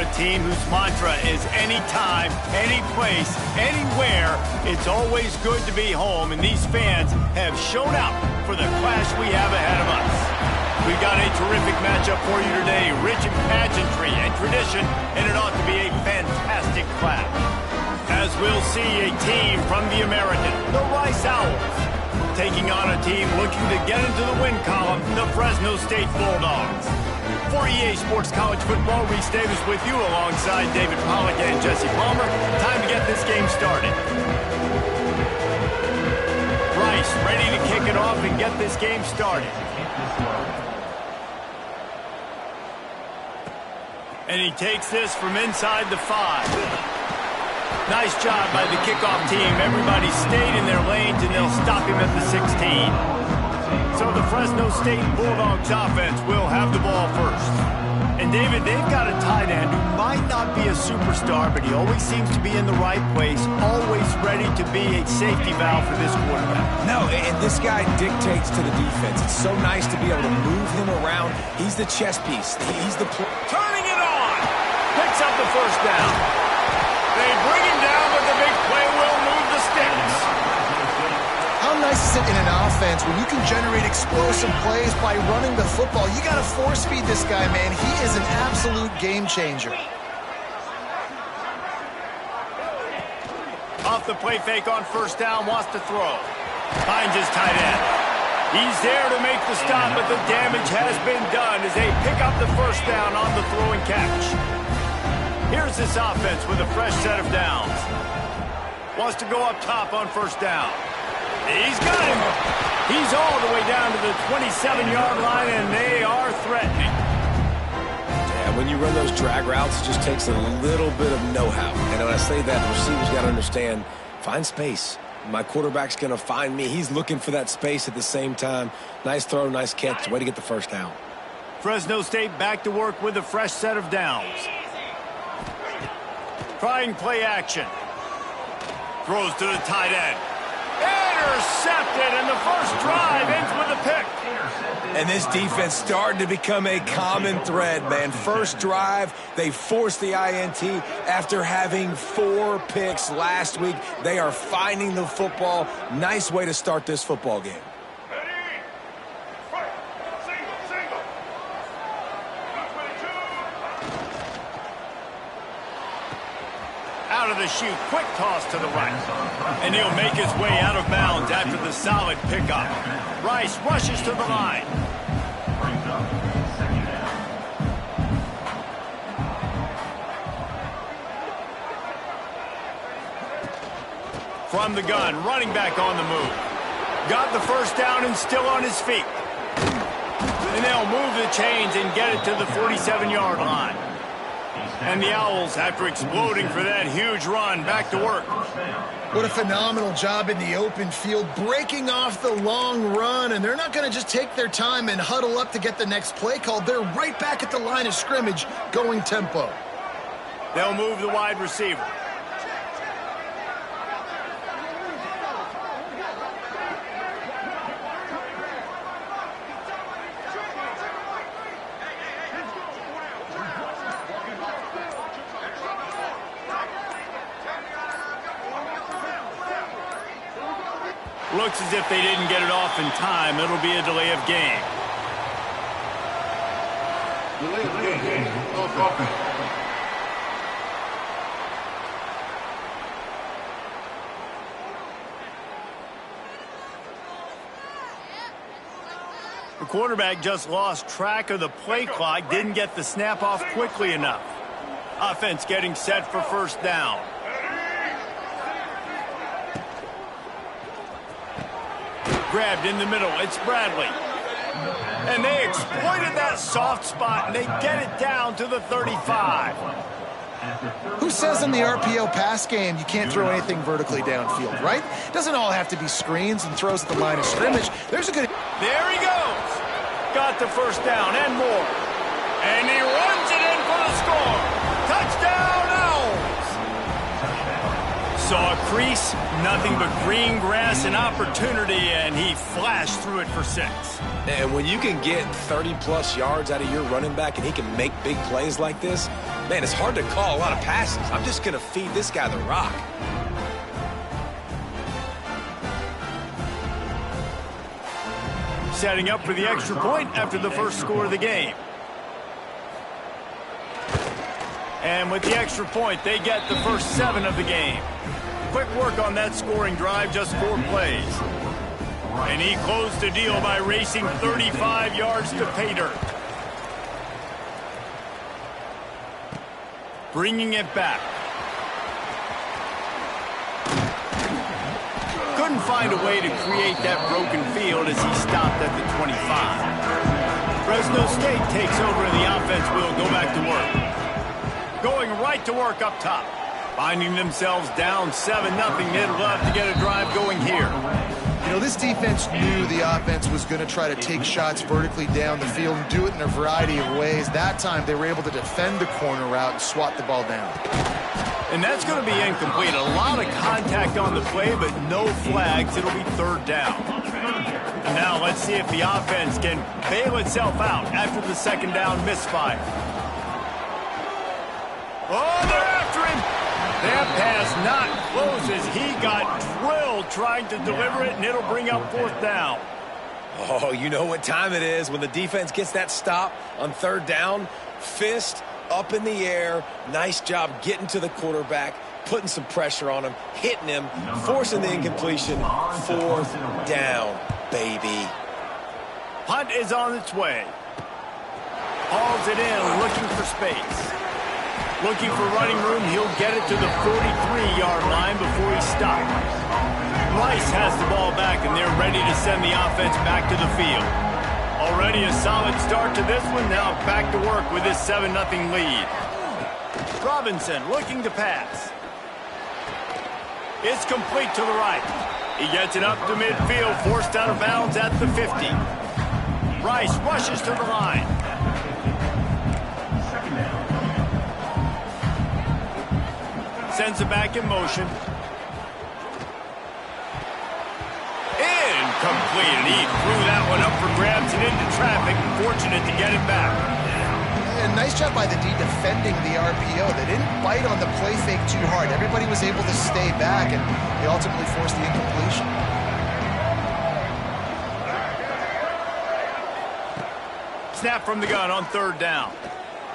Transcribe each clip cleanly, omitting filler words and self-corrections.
a team whose mantra is anytime, any place, anywhere, it's always good to be home, and these fans have shown out for the clash we have ahead of us. We've got a terrific matchup for you today, rich in pageantry and tradition, and it ought to be a fantastic clash. As we'll see a team from the American, the Rice Owls, taking on a team looking to get into the win column, the Fresno State Bulldogs. For EA Sports College Football, Reese Davis with you alongside David Pollack and Jesse Palmer. Time to get this game started. Rice ready to kick it off and get this game started. And he takes this from inside the 5. Nice job by the kickoff team. Everybody stayed in their lanes, and they'll stop him at the 16. So the Fresno State Bulldogs offense will have the ball first. And, David, they've got a tight end who might not be a superstar, but he always seems to be in the right place, always ready to be a safety valve for this quarterback. No, and this guy dictates to the defense. It's so nice to be able to move him around. He's the chess piece. He's the turning it on. Picks up the first down. They bring him down, but the big play will move the sticks. How nice is it in an offense when you can generate explosive plays by running the football? You got to force feed this guy, man. He is an absolute game changer. Off the play fake on first down, wants to throw. Finds his tight end. He's there to make the stop, but the damage has been done as they pick up the first down on the throw and catch. Here's this offense with a fresh set of downs. Wants to go up top on first down. He's got him. He's all the way down to the 27-yard line, and they are threatening. Yeah, when you run those drag routes, it just takes a little bit of know-how. And when I say that, the receivers got to understand, find space. My quarterback's going to find me. He's looking for that space at the same time. Nice throw, nice catch. Way to get the first down. Fresno State back to work with a fresh set of downs. Trying play action. Throws to the tight end. Intercepted, and the first drive ends with a pick. And this defense starting to become a common thread, man. First drive, they forced the INT after having 4 picks last week. They are finding the football. Nice way to start this football game. Out of the chute, quick toss to the right. And he'll make his way out of bounds after the solid pickup. Rice rushes to the line. From the gun, running back on the move. Got the first down and still on his feet. And they'll move the chains and get it to the 47-yard line. And the Owls, after exploding for that huge run, back to work. What a phenomenal job in the open field, breaking off the long run, and they're not going to just take their time and huddle up to get the next play called. They're right back at the line of scrimmage, going tempo. They'll move the wide receiver. Looks as if they didn't get it off in time. It'll be a delay of game. The quarterback just lost track of the play clock, didn't get the snap off quickly enough. Offense getting set for first down. Grabbed in the middle. It's Bradley. And they exploited that soft spot, and they get it down to the 35. Who says in the RPO pass game you can't throw anything vertically downfield, right? Doesn't all have to be screens and throws at the line of scrimmage. There's a good... There he goes. Got the first down and more. And he runs it in for the score. Touchdown, Owls. Saw a crease, nothing but green grass and opportunity, and he flashed through it for 6. And when you can get 30-plus yards out of your running back and he can make big plays like this, Man, it's hard to call a lot of passes. I'm just going to feed this guy the rock. Setting up for the extra point after the first score of the game. And with the extra point, they get the first 7 of the game. Quick work on that scoring drive, just 4 plays. And he closed the deal by racing 35 yards to pay dirt. Bringing it back. Couldn't find a way to create that broken field as he stopped at the 25. Fresno State takes over and the offense will go back to work. Going right to work up top. Finding themselves down 7-0. They'd love to get a drive going here. You know, this defense knew the offense was going to try to take shots vertically down the field and do it in a variety of ways. That time, they were able to defend the corner route and swat the ball down. And that's going to be incomplete. A lot of contact on the play, but no flags. It'll be 3rd down. And now let's see if the offense can bail itself out after the 2nd down misfire. Oh, they're after him. That pass not close as he got drilled trying to deliver it, and it'll bring up 4th down. Oh, you know what time it is when the defense gets that stop on 3rd down. Fist up in the air. Nice job getting to the quarterback, putting some pressure on him, hitting him, forcing the incompletion. 4th down, baby. Punt is on its way. Hauls it in, looking for space. Looking for running room, he'll get it to the 43-yard line before he stops. Rice has the ball back, and they're ready to send the offense back to the field. Already a solid start to this one, now back to work with this 7-0 lead. Robinson looking to pass. It's complete to the right. He gets it up to midfield, forced out of bounds at the 50. Rice rushes to the line. Sends it back in motion. Incomplete. And he threw that one up for grabs and into traffic. Fortunate to get it back. And nice job by the D defending the RPO. They didn't bite on the play fake too hard. Everybody was able to stay back, and they ultimately forced the incompletion. Snap from the gun on 3rd down.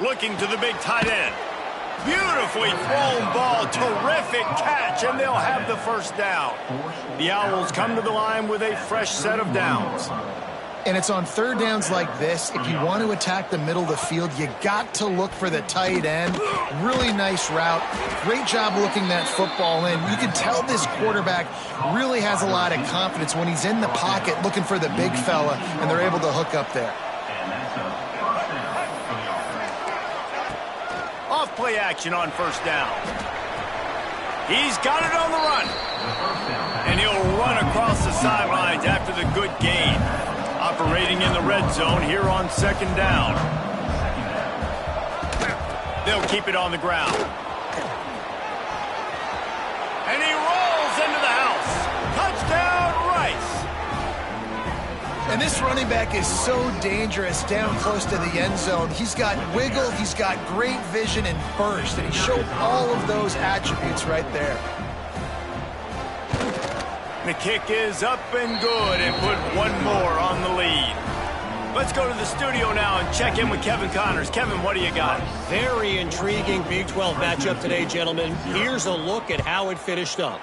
Looking to the big tight end. Beautifully thrown ball, terrific catch, and they'll have the 1st down. The Owls come to the line with a fresh set of downs. And it's on 3rd downs like this, if you want to attack the middle of the field, you got to look for the tight end. Really nice route. Great job looking that football in. You can tell this quarterback really has a lot of confidence when he's in the pocket looking for the big fella, and they're able to hook up there. Play action on 1st down. He's got it on the run. And he'll run across the sidelines after the good gain. Operating in the red zone here on 2nd down. They'll keep it on the ground. And he rolls into the house. Touchdown, Rice. And this running back is so dangerous down close to the end zone. He's got wiggle, he's got great vision and burst, and he showed all of those attributes right there. The kick is up and good, and put one more on the lead. Let's go to the studio now and check in with Kevin Connors. Kevin, what do you got? Very intriguing Big 12 matchup today, gentlemen. Here's a look at how it finished up.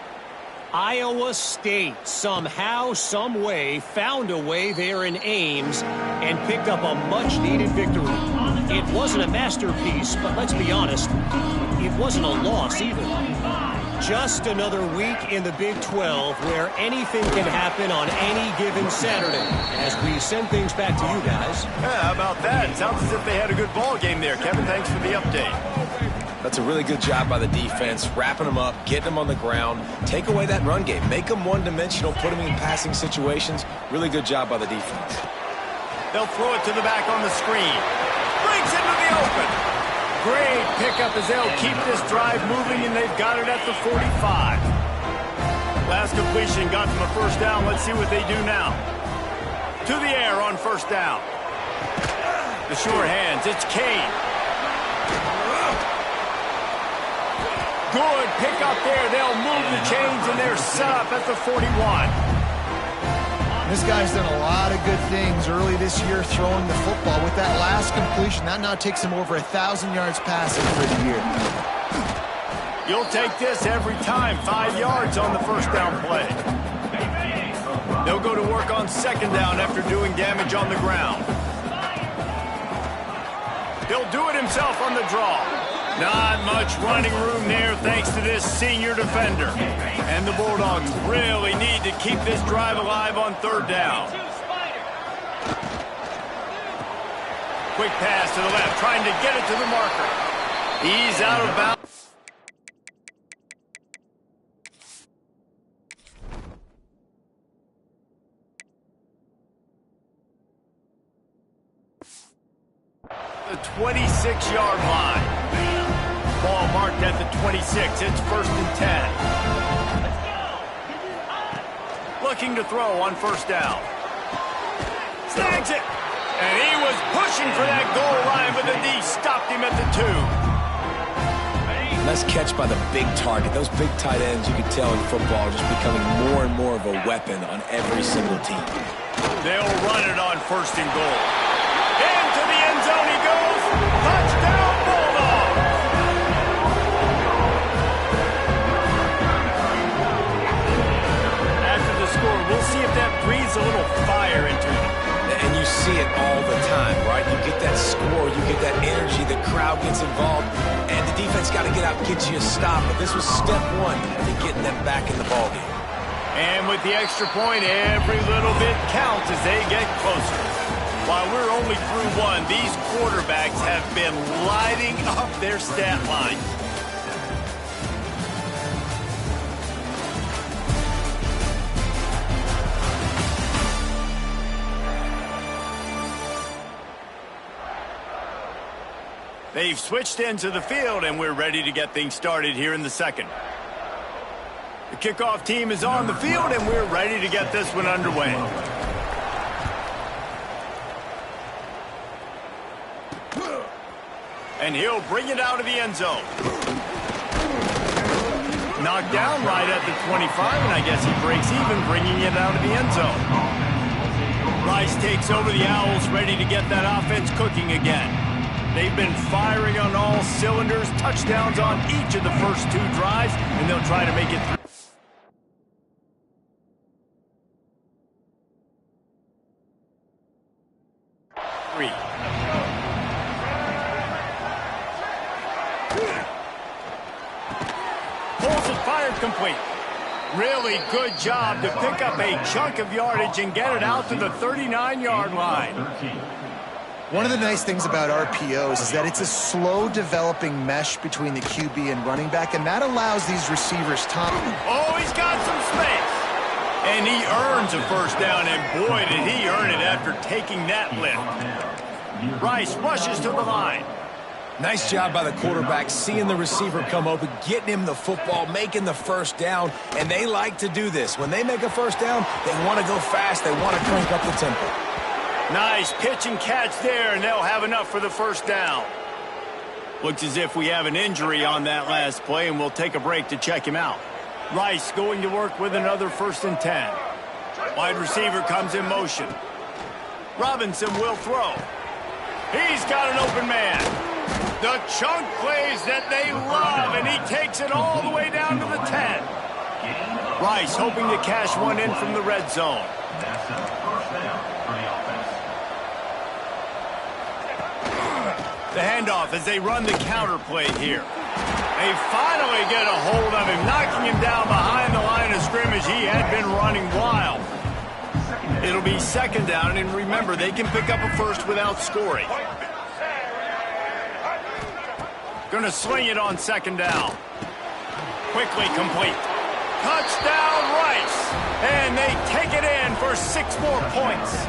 Iowa State somehow, some way, found a way there in Ames and picked up a much-needed victory. It wasn't a masterpiece, but let's be honest, it wasn't a loss either. Just another week in the Big 12 where anything can happen on any given Saturday. As we send things back to you guys. Yeah, how about that? It sounds as if they had a good ball game there. Kevin, thanks for the update. That's a really good job by the defense, wrapping them up, getting them on the ground, take away that run game, make them one-dimensional, put them in passing situations. Really good job by the defense. They'll throw it to the back on the screen. Breaks into the open. Great pickup as they'll keep this drive moving, and they've got it at the 45. Last completion got them a 1st down. Let's see what they do now. To the air on 1st down. The sure hands. It's Kane. good pickup there. They'll move the chains, and they're set up at the 41. This guy's done a lot of good things early this year throwing the football. With that last completion, that now takes him over 1,000 yards passing for the year. You'll take this every time. 5 yards on the first down play. They'll go to work on second down after doing damage on the ground. He'll do it himself on the draw. Not much running room there thanks to this senior defender. And the Bulldogs really need to keep this drive alive on third down. Quick pass to the left, trying to get it to the marker. He's out of bounds. The 26-yard line. Ball marked at the 26. It's 1st and 10. Looking to throw on first down. Snags it. And he was pushing for that goal line, but the D stopped him at the 2. Nice catch by the big target. Those big tight ends, you can tell in football, are just becoming more and more of a weapon on every single team. They'll run it on 1st and goal. Into the end zone he goes. Touchdown, Bulldogs! After the score, we'll see if that breathes a little fire into them. And you see it all the time, right? You get that score, you get that energy, the crowd gets involved, and the defense got to get out and get you a stop. But this was step one to getting them back in the ballgame. And with the extra point, every little bit counts as they get closer. While we're only through one, these quarterbacks have been lighting up their stat line. They've switched into the field, and we're ready to get things started here in the second. The kickoff team is on the field, and we're ready to get this one underway. And he'll bring it out of the end zone. Knocked down right at the 25, and I guess he breaks even, bringing it out of the end zone. Rice takes over the Owls, ready to get that offense cooking again. They've been firing on all cylinders, touchdowns on each of the first 2 drives, and they'll try to make it through. Pulls it, fired complete. Really good job to pick up a chunk of yardage and get it out to the 39-yard line. One of the nice things about RPOs is that it's a slow developing mesh between the QB and running back, and that allows these receivers time. Oh, he's got some space. And he earns a first down, and boy, did he earn it after taking that lift. Rice rushes to the line. Nice job by the quarterback, seeing the receiver come open, getting him the football, making the first down, and they like to do this. When they make a first down, they want to go fast, they want to crank up the tempo. Nice pitch and catch there, and they'll have enough for the first down. Looks as if we have an injury on that last play, and we'll take a break to check him out. Rice going to work with another 1st and 10. Wide receiver comes in motion. Robinson will throw. He's got an open man. The chunk plays that they love, and he takes it all the way down to the 10. Rice hoping to cash one in from the red zone. The handoff as they run the counter play here. They finally get a hold of him, knocking him down behind the line of scrimmage. He had been running wild. It'll be second down, and remember, they can pick up a first without scoring. Gonna sling it on second down. Quickly complete. Touchdown, Rice. And they take it in for 6 more points.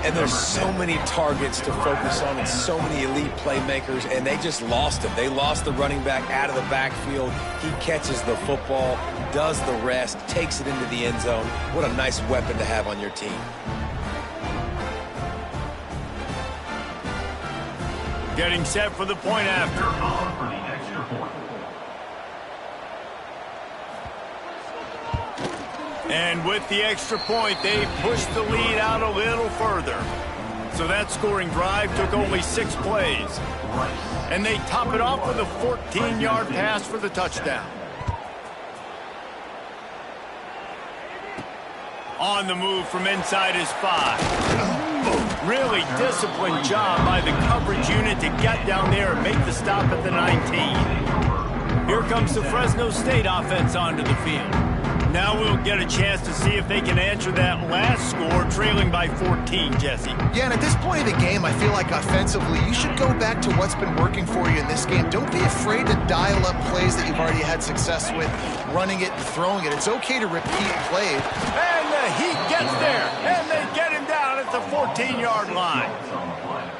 And there's so many targets to focus on and so many elite playmakers, and they just lost him. They lost the running back out of the backfield. He catches the football, does the rest, takes it into the end zone. What a nice weapon to have on your team. Getting set for the point after. And with the extra point, they pushed the lead out a little further. So that scoring drive took only 6 plays. And they top it off with a 14-yard pass for the touchdown. On the move from inside his 5. Really disciplined job by the coverage unit to get down there and make the stop at the 19. Here comes the Fresno State offense onto the field. Now we'll get a chance to see if they can answer that last score, trailing by 14, Jesse. Yeah, and at this point of the game, I feel like offensively, you should go back to what's been working for you in this game. Don't be afraid to dial up plays that you've already had success with, running it and throwing it. It's okay to repeat plays. And the Heat gets there, and they get him down at the 14-yard line.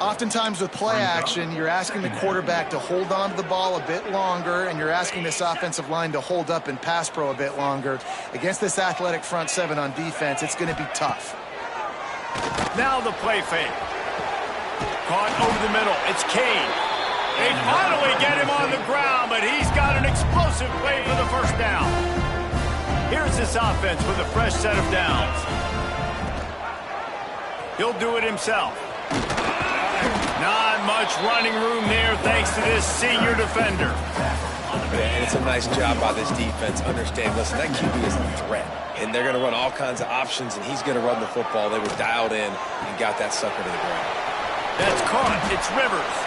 Oftentimes with play action, you're asking the quarterback to hold on to the ball a bit longer, and you're asking this offensive line to hold up and pass pro a bit longer. Against this athletic front 7 on defense, it's going to be tough. Now the play fake. Caught over the middle. It's Kane. They finally get him on the ground, but he's got an explosive play for the first down. Here's this offense with a fresh set of downs. He'll do it himself. Not much running room there thanks to this senior defender. And it's a nice job by this defense. Understand, listen, that QB is a threat. And they're going to run all kinds of options, and he's going to run the football. They were dialed in and got that sucker to the ground. That's caught. It's Rivers.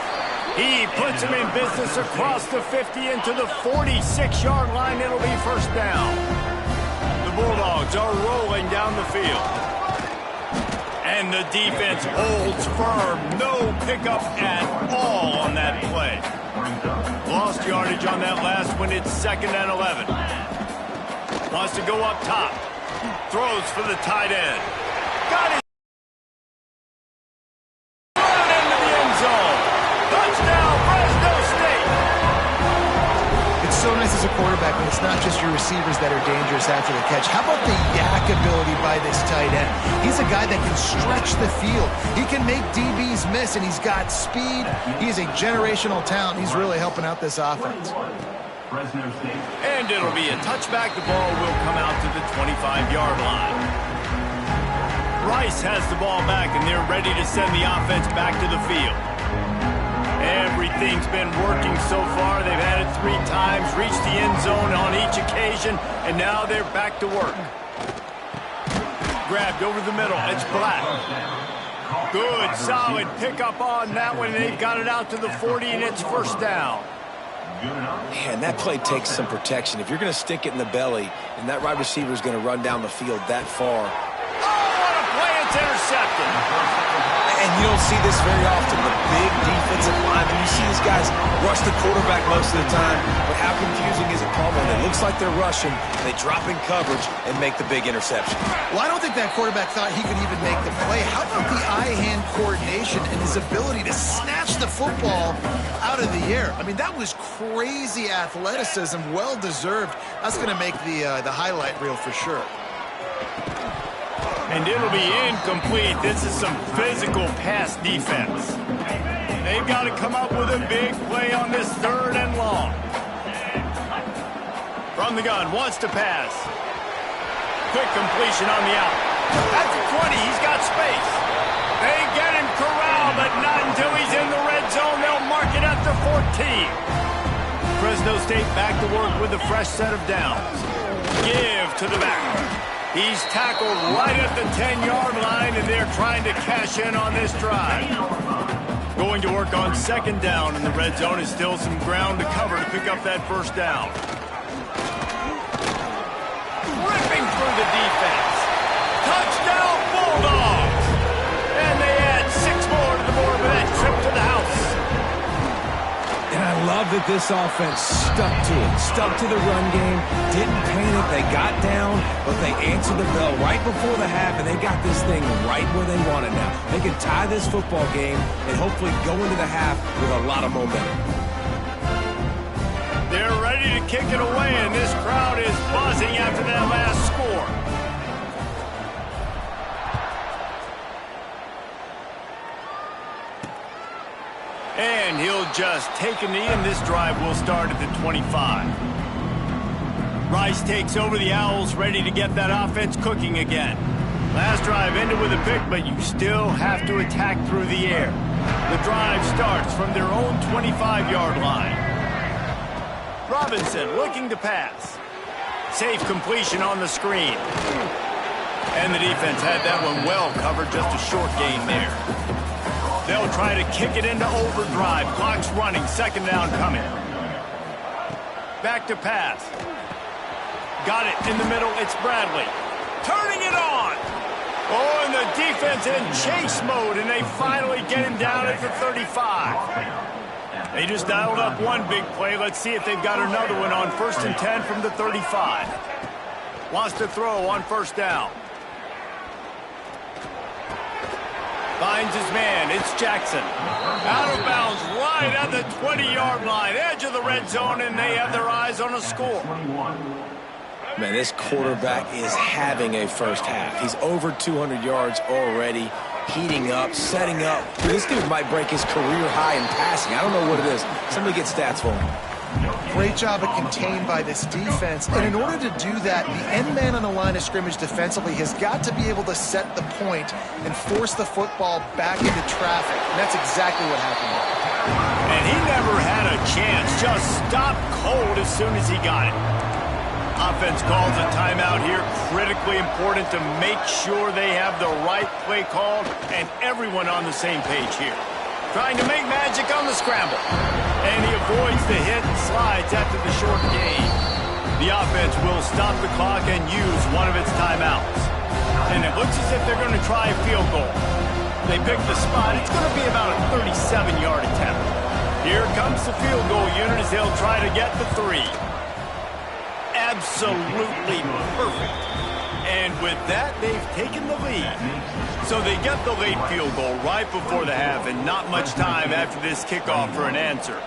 He puts him in business across the 50 into the 46-yard line. It'll be first down. The Bulldogs are rolling down the field. And the defense holds firm. No pickup at all on that play. Lost yardage on that last one. It's 2nd and 11. Wants to go up top. Throws for the tight end. Got it. Run into the end zone. Touchdown, Fresno State. It's so nice as a quarterback when it's not just your receivers that are dangerous after the catch. How about the yak ability by this tight end? He's a guy that can stretch the field. He can make DBs miss, and he's got speed. He's a generational talent. He's really helping out this offense. And it'll be a touchback. The ball will come out to the 25-yard line. Rice has the ball back, and they're ready to send the offense back to the field. Everything's been working so far. They've had it 3 times, reached the end zone on each occasion, and now they're back to work. Grabbed over the middle. It's Black. Good, solid pickup on that one. They've got it out to the 40, and it's first down. Man, that play takes some protection. If you're going to stick it in the belly, and that wide receiver is going to run down the field that far. Oh, what a play. It's intercepted. And you don't see this very often. The big defensive linemen, you see these guys rush the quarterback most of the time, but how confusing is it, Paul, when it looks like they're rushing, they drop in coverage and make the big interception? Well, I don't think that quarterback thought he could even make the play. How about the eye-hand coordination and his ability to snatch the football out of the air? I mean, that was crazy athleticism, well-deserved. That's going to make the highlight reel for sure. And it'll be incomplete. This is some physical pass defense. They've got to come up with a big play on this 3rd and long. From the gun, wants to pass. Quick completion on the out. At the 20, he's got space. They get him corralled, but not until he's in the red zone. They'll mark it at the 14. Fresno State back to work with a fresh set of downs. Give to the back. He's tackled right at the 10-yard line, and they're trying to cash in on this drive. Going to work on 2nd down in the red zone. Is still some ground to cover to pick up that first down. Ripping through the defense. Touchdown, Bulldogs! And they add 6 more to the board with that trip to the house. And I love that this offense stuck to the run game, didn't panic, they got down, but they answered the bell right before the half, and they got this thing right where they want it now. They can tie this football game and hopefully go into the half with a lot of momentum. They're ready to kick it away, and this crowd is buzzing after that last score. And he'll just take a knee, and this drive will start at the 25. Rice takes over the Owls, ready to get that offense cooking again. Last drive ended with a pick, but you still have to attack through the air. The drive starts from their own 25-yard line. Robinson looking to pass. Safe completion on the screen. And the defense had that one well covered, just a short gain there. They'll try to kick it into overdrive. Clock's running, second down coming. Back to pass. Got it in the middle, it's Bradley. Turning it on! Oh, and the defense in chase mode, and they finally get him down at the 35. They just dialed up one big play. Let's see if they've got another one on 1st and 10 from the 35. Wants to throw on first down. Finds his man. It's Jackson. Out of bounds right at the 20-yard line. Edge of the red zone, and they have their eyes on a score. Man, this quarterback is having a first half. He's over 200 yards already, heating up, setting up. This dude might break his career high in passing. I don't know what it is. Somebody get stats for him. Great job at contained by this defense. And in order to do that, the end man on the line of scrimmage defensively has got to be able to set the point and force the football back into traffic. And that's exactly what happened. And he never had a chance. Just stopped cold as soon as he got it. Offense calls a timeout here. Critically important to make sure they have the right play called and everyone on the same page here. Trying to make magic on the scramble. And he avoids the hit and slides after the short gain. The offense will stop the clock and use one of its timeouts. And it looks as if they're going to try a field goal. They pick the spot. It's going to be about a 37-yard attempt. Here comes the field goal unit as they'll try to get the 3. Absolutely perfect. And with that, they've taken the lead. So they get the late field goal right before the half, and not much time after this kickoff for an answer.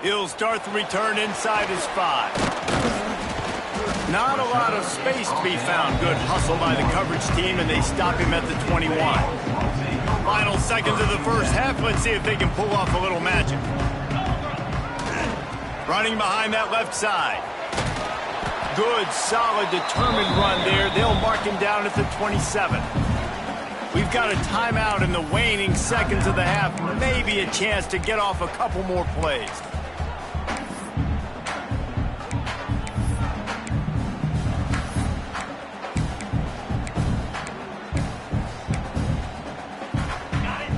He'll start the return inside his 5. Not a lot of space to be found. Good hustle by the coverage team, and they stop him at the 21. Final seconds of the first half. Let's see if they can pull off a little magic. Running behind that left side. Good, solid, determined run there. They'll mark him down at the 27. We've got a timeout in the waning seconds of the half. Maybe a chance to get off a couple more plays.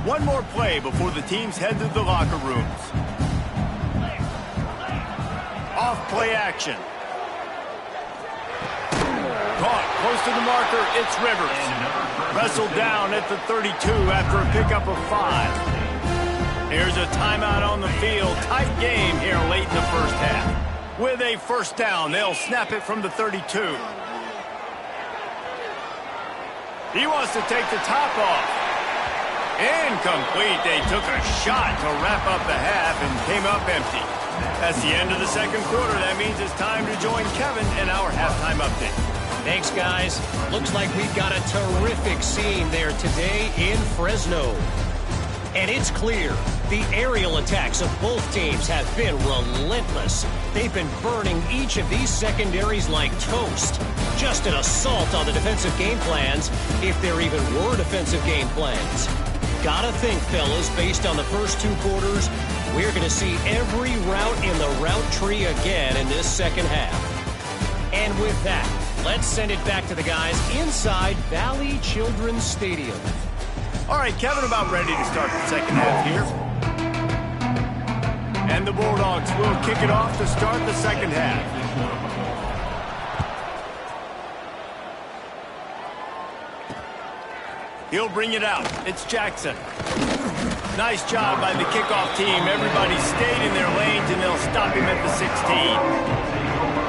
One more play before the teams head to the locker rooms. Off play action. Caught close to the marker, it's Rivers. Wrestled down at the 32 after a pickup of 5. Here's a timeout on the field. Tight game here late in the first half. With a first down, they'll snap it from the 32. He wants to take the top off. Incomplete. They took a shot to wrap up the half and came up empty. That's the end of the second quarter. That means it's time to join Kevin in our halftime update. Thanks, guys. Looks like we've got a terrific scene there today in Fresno. And it's clear the aerial attacks of both teams have been relentless. They've been burning each of these secondaries like toast. Just an assault on the defensive game plans, if there even were defensive game plans. Gotta think, fellas, based on the first 2 quarters, we're going to see every route in the route tree again in this second half. And with that, let's send it back to the guys inside Valley Children's Stadium. All right, Kevin, about ready to start the second half here. And the Bulldogs will kick it off to start the second half. He'll bring it out. It's Jackson. Nice job by the kickoff team. Everybody stayed in their lanes, and they'll stop him at the 16.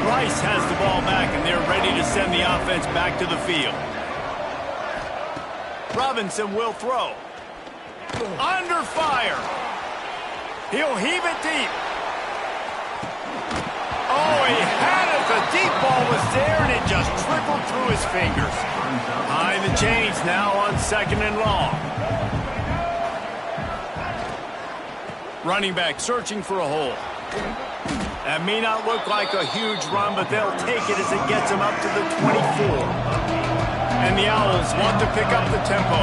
Rice has the ball back, and they're ready to send the offense back to the field. Robinson will throw. Under fire. He'll heave it deep. Oh, he had it. The deep ball was there, and it just trickled through his fingers. Behind the chains now on 2nd and long. Running back searching for a hole. That may not look like a huge run, but they'll take it as it gets them up to the 24. And the Owls want to pick up the tempo.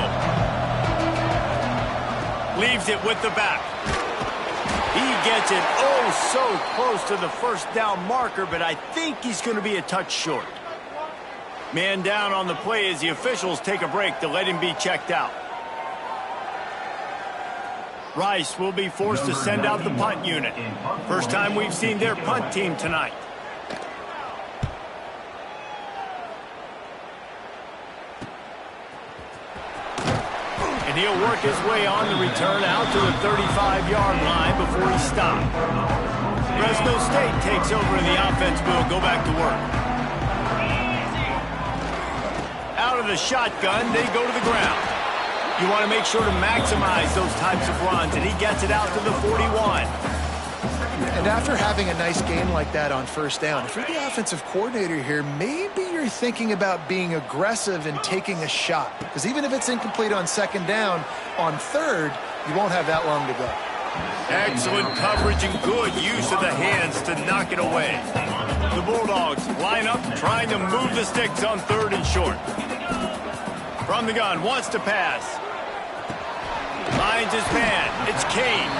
Leaves it with the back. He gets it oh so close to the first down marker, but I think he's going to be a touch short. Man down on the play as the officials take a break to let him be checked out. Rice will be forced to send out the punt unit. First time we've seen their punt team tonight. And he'll work his way on the return out to the 35-yard line before he stopped. Fresno State takes over and the offense will go back to work. Out of the shotgun, they go to the ground. You want to make sure to maximize those types of runs, and he gets it out to the 41. And after having a nice game like that on first down, if you're the offensive coordinator here, maybe you're thinking about being aggressive and taking a shot. Because even if it's incomplete on second down, on third, you won't have that long to go. Excellent coverage and good use of the hands to knock it away. The Bulldogs line up trying to move the sticks on third and short. From the gun, wants to pass. Finds his man. It's Kane.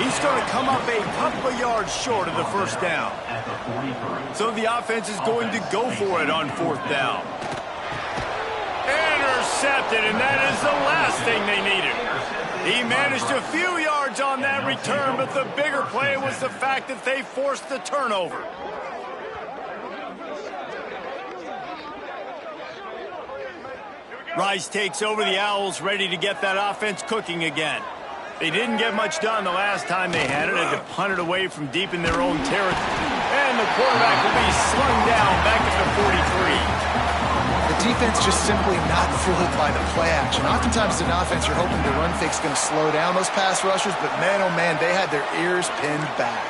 He's going to come up a couple of yards short of the first down. So the offense is going to go for it on fourth down. Intercepted, and that is the last thing they needed. He managed a few yards on that return, but the bigger play was the fact that they forced the turnover. Rice takes over the Owls, ready to get that offense cooking again. They didn't get much done the last time they had it, had to punt it away from deep in their own territory. And the quarterback will be slung down back at the 43. The defense just simply not fooled by the play action. Oftentimes as an offense, you're hoping the run fake is going to slow down those pass rushers, but man, oh man, they had their ears pinned back.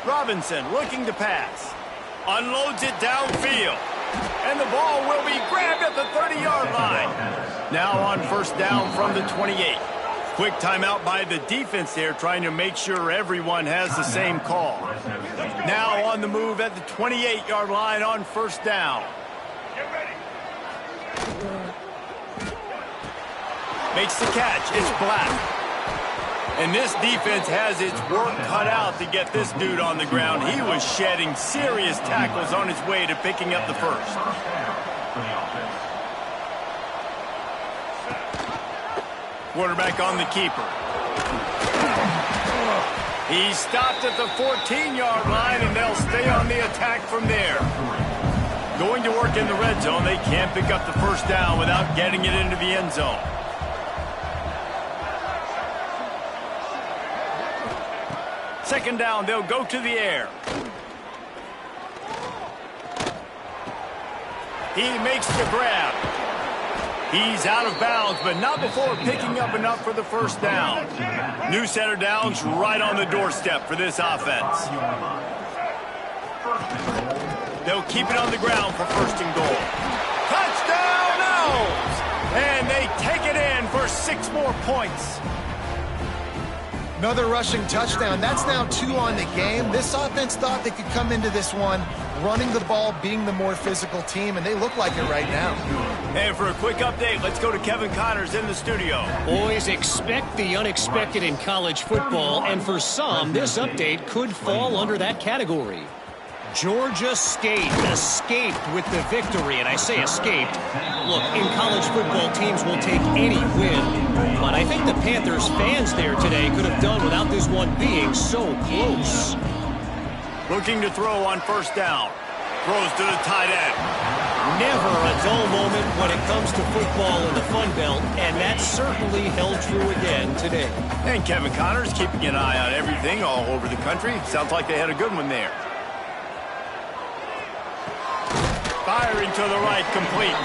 Robinson looking to pass. Unloads it downfield. And the ball will be grabbed at the 30-yard line. Now on first down from the 28. Quick timeout by the defense there, trying to make sure everyone has the same call. Now on the move at the 28-yard line on first down. Makes the catch. It's Black. And this defense has its work cut out to get this dude on the ground. He was shedding serious tackles on his way to picking up the first. Quarterback on the keeper. He stopped at the 14-yard line, and they'll stay on the attack from there. Going to work in the red zone, they can't pick up the first down without getting it into the end zone. Second down, they'll go to the air. He makes the grab. He's out of bounds, but not before picking up enough for the first down. New center downs right on the doorstep for this offense. They'll keep it on the ground for first and goal. Touchdown, Owls! And they take it in for 6 more points. Another rushing touchdown. That's now 2 on the game. This offense thought they could come into this one running the ball, being the more physical team, and they look like it right now. And for a quick update, let's go to Kevin Connors in the studio. Boys, expect the unexpected in college football, and for some, this update could fall under that category. Georgia State escaped with the victory, and I say escaped. Look, in college football, teams will take any win, but I think the Panthers fans there today could have done without this one being so close. Looking to throw on first down. Throws to the tight end. Never a dull moment when it comes to football in the Fun Belt, and that certainly held true again today. And Kevin Connors keeping an eye on everything all over the country. Sounds like they had a good one there. Firing to the right, complete.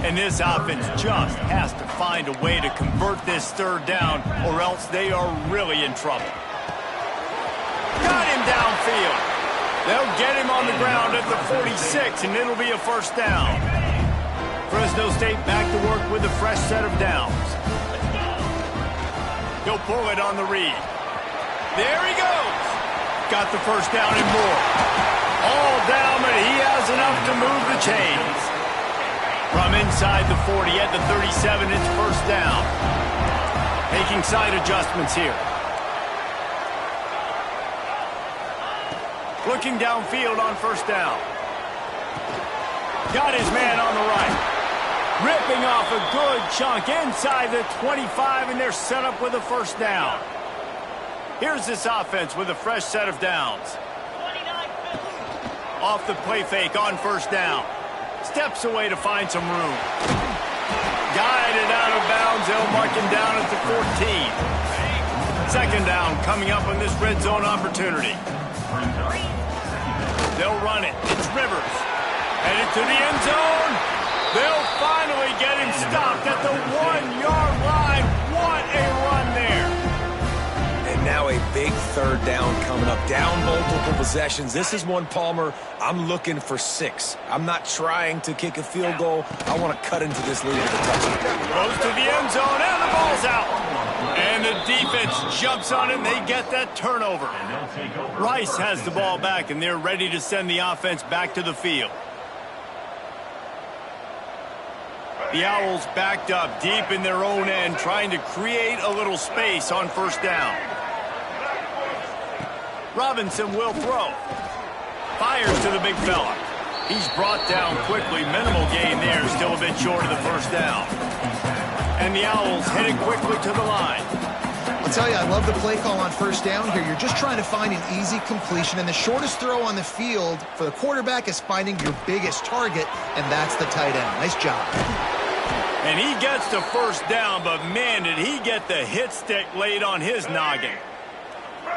And this offense just has to find a way to convert this third down, or else they are really in trouble. Got him downfield. They'll get him on the ground at the 46, and it'll be a first down. Fresno State back to work with a fresh set of downs. He'll pull it on the read. There he goes. Got the first down and more. All down, but he has enough to move the chains. From inside the 40 at the 37, it's first down. Making side adjustments here. Looking downfield on first down. Got his man on the right. Ripping off a good chunk inside the 25, and they're set up with a first down. Here's this offense with a fresh set of downs. Off the play fake on first down. Steps away to find some room. Guided out of bounds. They'll mark him down at the 14. Second down coming up on this red zone opportunity. They'll run it. It's Rivers. Headed to the end zone. They'll finally get him stopped at the 1-yard line. What a run there. And now a big third down coming up. Down multiple possessions. This is one, Palmer, I'm looking for 6. I'm not trying to kick a field goal. I want to cut into this lead with a touchdown. Goes to the end zone, and the ball's out. And the defense jumps on it, and they get that turnover. Rice has the ball back, and they're ready to send the offense back to the field. The Owls backed up deep in their own end, trying to create a little space on first down. Robinson will throw. Fires to the big fella. He's brought down quickly. Minimal gain there, still a bit short of the first down. And the Owls headed quickly to the line. I'll tell you, I love the play call on first down here. You're just trying to find an easy completion, and the shortest throw on the field for the quarterback is finding your biggest target, and that's the tight end. Nice job. And he gets the first down, but man, did he get the hit stick laid on his noggin.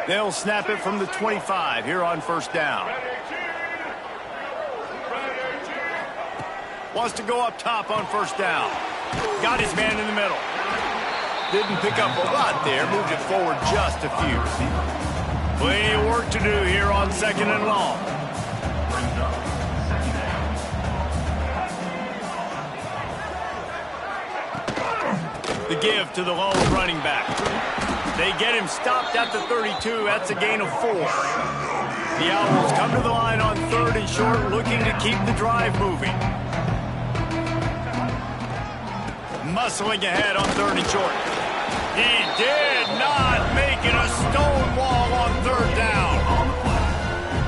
They'll snap it from the 25 here on first down. Wants to go up top on first down. Got his man in the middle. Didn't pick up a lot there. Moved it forward just a few. Plenty of work to do here on second and long. The give to the lone running back. They get him stopped at the 32. That's a gain of 4. The Owls come to the line on third and short, looking to keep the drive moving. Muscling ahead on third and short. He did not make it a stone wall on third down.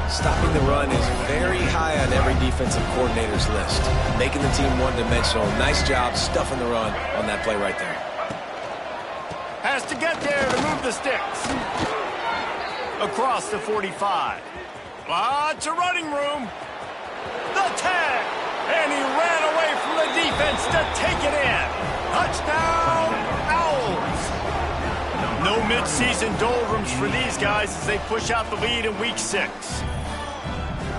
Stopping the run is very high on every defensive coordinator's list. Making the team one-dimensional. Nice job stuffing the run on that play right there. Has to get there to move the sticks. Across the 45. Lots of running room. The tag. And he ran away from the defense to take it in. Touchdown, Owls. No midseason doldrums for these guys as they push out the lead in week 6.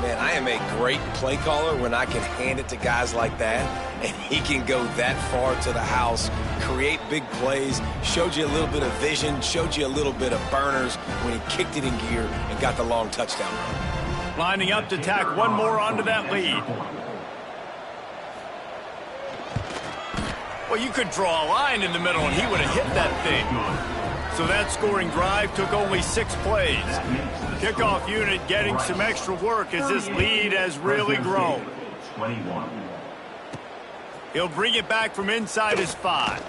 Man, I am a great play caller when I can hand it to guys like that, and he can go that far to the house, create big plays, showed you a little bit of vision, showed you a little bit of burners when he kicked it in gear and got the long touchdown run. Lining up to tack one more onto that lead. Well, you could draw a line in the middle, and he would have hit that thing. So that scoring drive took only 6 plays. Kickoff unit getting some extra work as this lead has really grown. He'll bring it back from inside his 5.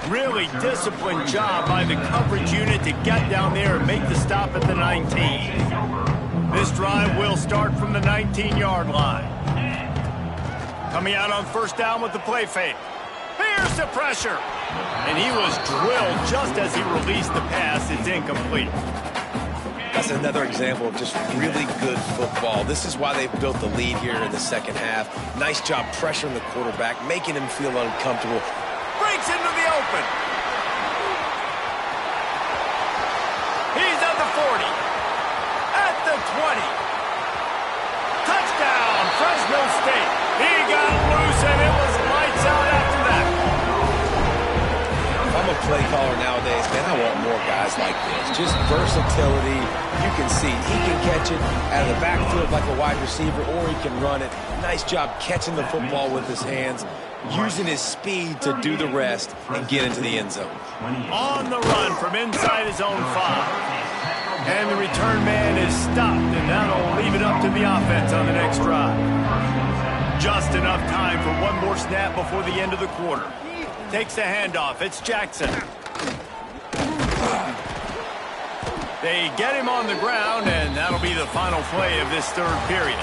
Really disciplined job by the coverage unit to get down there and make the stop at the 19. This drive will start from the 19-yard line. Coming out on first down with the play fake. Here's the pressure. And he was drilled just as he released the pass. It's incomplete. That's another example of just really good football. This is why they've built the lead here in the second half. Nice job pressuring the quarterback, making him feel uncomfortable. Breaks into the open. He's at the 40. At the 20. Touchdown, Fresno State. He got loose and it was lights out after that. If I'm a play caller nowadays, man, I want more guys like this. Just versatility. You can see he can catch it out of the backfield like a wide receiver, or he can run it. Nice job catching the football with his hands. using his speed to do the rest and get into the end zone. On the run from inside his own 5. And the return man is stopped, and that'll leave it up to the offense on the next drive. Just enough time for one more snap before the end of the quarter. Takes the handoff. It's Jackson. They get him on the ground, and that'll be the final play of this third period.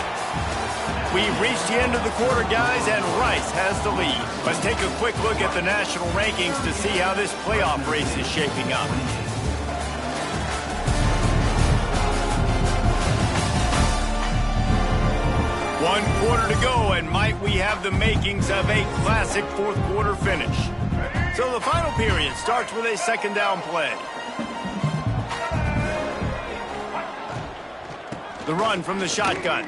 We've reached the end of the quarter, guys, and Rice has the lead. Let's take a quick look at the national rankings to see how this playoff race is shaping up. One quarter to go, and might we have the makings of a classic fourth quarter finish. So the final period starts with a second down play. The run from the shotgun.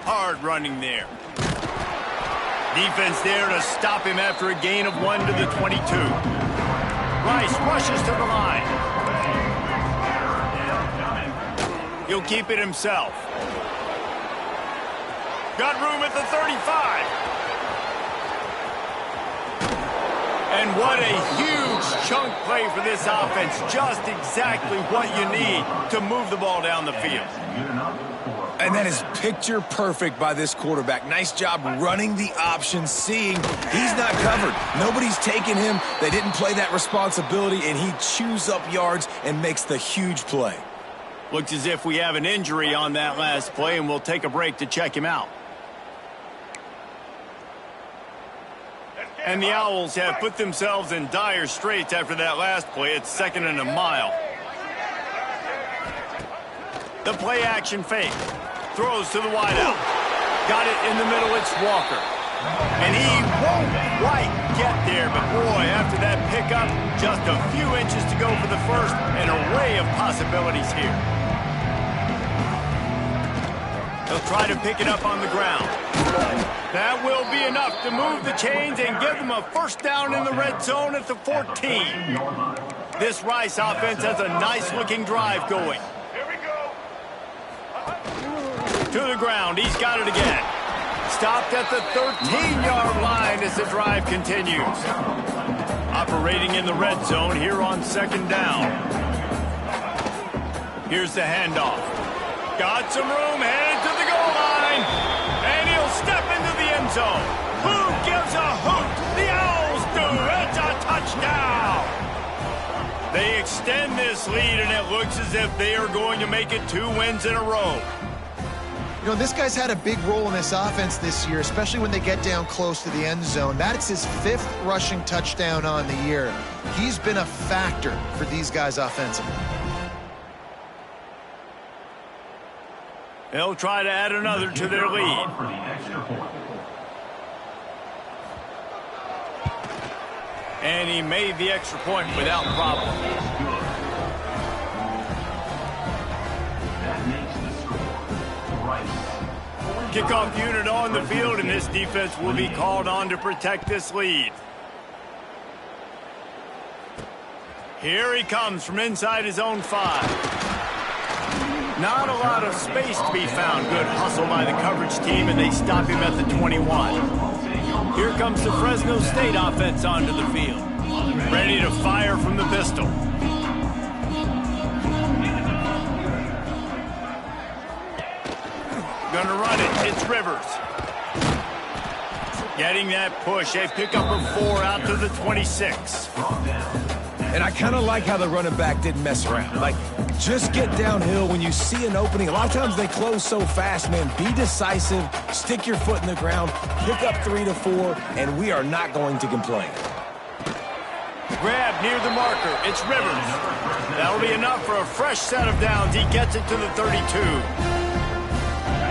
Hard running there. Defense there to stop him after a gain of 1 to the 22. Rice rushes to the line. He'll keep it himself. Got room at the 35. And what a huge chunk play for this offense. Just exactly what you need to move the ball down the field. And that is picture perfect by this quarterback. Nice job running the option, seeing he's not covered. Nobody's taking him. They didn't play that responsibility, and he chews up yards and makes the huge play. Looks as if we have an injury on that last play, and we'll take a break to check him out. And the Owls have put themselves in dire straits after that last play. It's 2nd and a mile. The play action fake. Throws to the wideout. Got it in the middle. It's Walker. And he won't quite get there. But boy, after that pickup, just a few inches to go for the first. An array of possibilities here. He'll try to pick it up on the ground. That will be enough to move the chains and give them a first down in the red zone at the 14. This Rice offense has a nice-looking drive going. To the ground. He's got it again. Stopped at the 13-yard line as the drive continues. Operating in the red zone here on 2nd down. Here's the handoff. Got some room, headed to the goal line. And he'll step into the end zone. Who gives a hoot? The Owls do. It's a touchdown. They extend this lead, and it looks as if they are going to make it 2 wins in a row. You know, this guy's had a big role in this offense this year, especially when they get down close to the end zone. That's his 5th rushing touchdown on the year. He's been a factor for these guys offensively. They'll try to add another to their lead. And he made the extra point without problem. Kickoff unit on the field, and this defense will be called on to protect this lead. Here he comes from inside his own 5. Not a lot of space to be found. Good hustle by the coverage team, and they stop him at the 21. Here comes the Fresno State offense onto the field. Ready to fire from the pistol. Gonna run it. It's Rivers. Getting that push. A pickup of 4 out to the 26. And I kind of like how the running back didn't mess around. Like, just get downhill when you see an opening. A lot of times they close so fast, man. Be decisive, stick your foot in the ground, pick up 3 to 4, and we are not going to complain. Grab near the marker. It's Rivers. That'll be enough for a fresh set of downs. He gets it to the 32.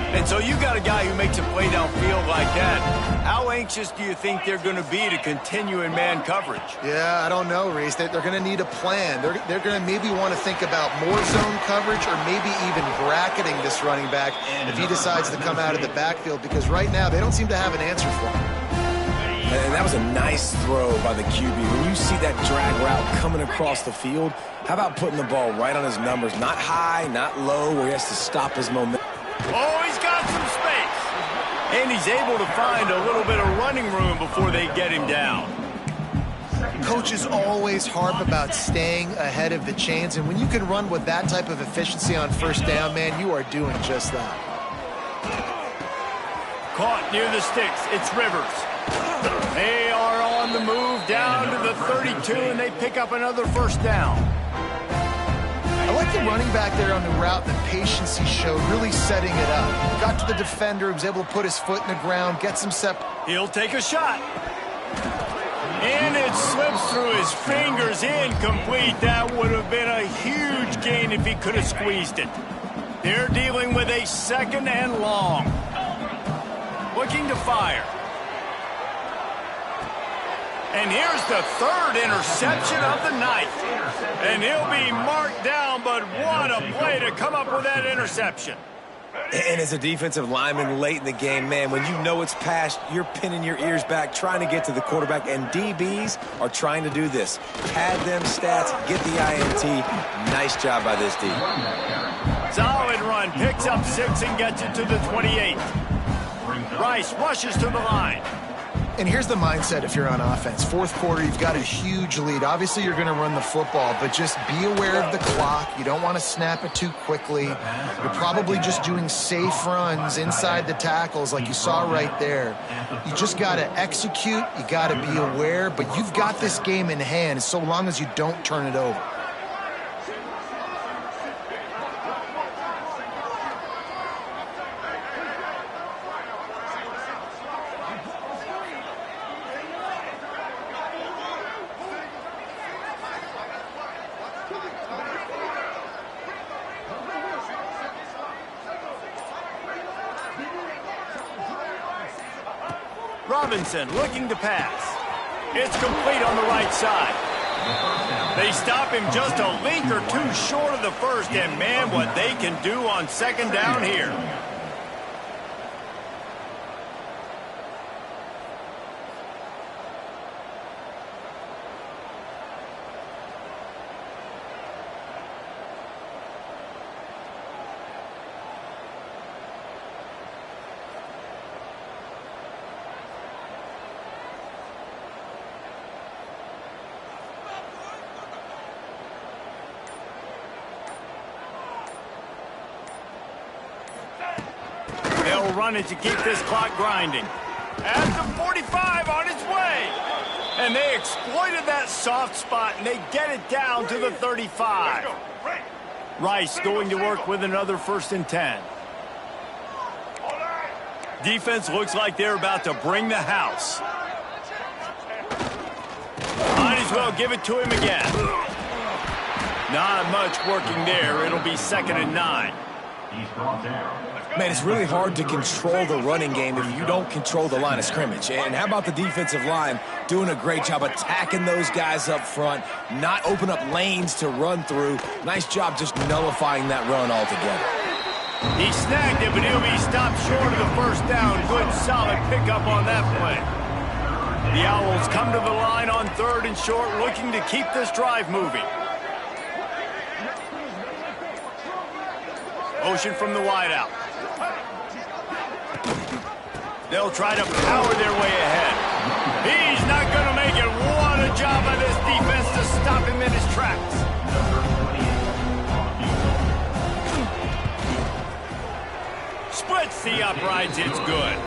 And so you got a guy who makes a play downfield like that. How anxious do you think they're going to be to continue in man coverage? Yeah, I don't know, Reese. They're going to need a plan. They're going to maybe want to think about more zone coverage or maybe even bracketing this running back if he decides to come out of the backfield, because right now they don't seem to have an answer for him. And that was a nice throw by the QB. When you see that drag route coming across the field, how about putting the ball right on his numbers? Not high, not low, where he has to stop his momentum. Oh, he's got some space. And he's able to find a little bit of running room before they get him down. Coaches always harp about staying ahead of the chains, and when you can run with that type of efficiency on first down, man, you are doing just that. Caught near the sticks. It's Rivers. They are on the move down to the 32, and they pick up another first down. I like the running back there on the route, the patience he showed, really setting it up. Got to the defender, was able to put his foot in the ground, get some He'll take a shot. And it slips through his fingers, incomplete. That would have been a huge gain if he could have squeezed it. They're dealing with a second and long. Looking to fire. And here's the third interception of the night. And he'll be marked down, but what a play to come up with that interception. And as a defensive lineman late in the game, man, when you know it's past, you're pinning your ears back, trying to get to the quarterback, and DBs are trying to do this. Pad them stats, get the INT. Nice job by this D. Solid run, picks up 6 and gets it to the 28. Rice rushes to the line. And here's the mindset if you're on offense. Fourth quarter, you've got a huge lead. Obviously, you're going to run the football, but just be aware of the clock. You don't want to snap it too quickly. You're probably just doing safe runs inside the tackles like you saw right there. You just got to execute. You got to be aware, but you've got this game in hand so long as you don't turn it over. Robinson looking to pass. It's complete on the right side. They stop him just a link or two short of the first, and man, what they can do on second down here. They'll run it to keep this clock grinding. At the 45 on its way. And they exploited that soft spot, and they get it down to the 35. Rice going to work with another 1st and 10. Defense looks like they're about to bring the house. Might as well give it to him again. Not much working there. It'll be 2nd and 9. Man, it's really hard to control the running game if you don't control the line of scrimmage. And how about the defensive line doing a great job attacking those guys up front, not open up lanes to run through. Nice job just nullifying that run altogether. He snagged it, but he'll be stopped short of the first down. Good, solid pickup on that play. The Owls come to the line on 3rd and short, looking to keep this drive moving. Motion from the wideout. They'll try to power their way ahead. He's not going to make it. What a job by this defense to stop him in his tracks. Splits the uprights. It's good.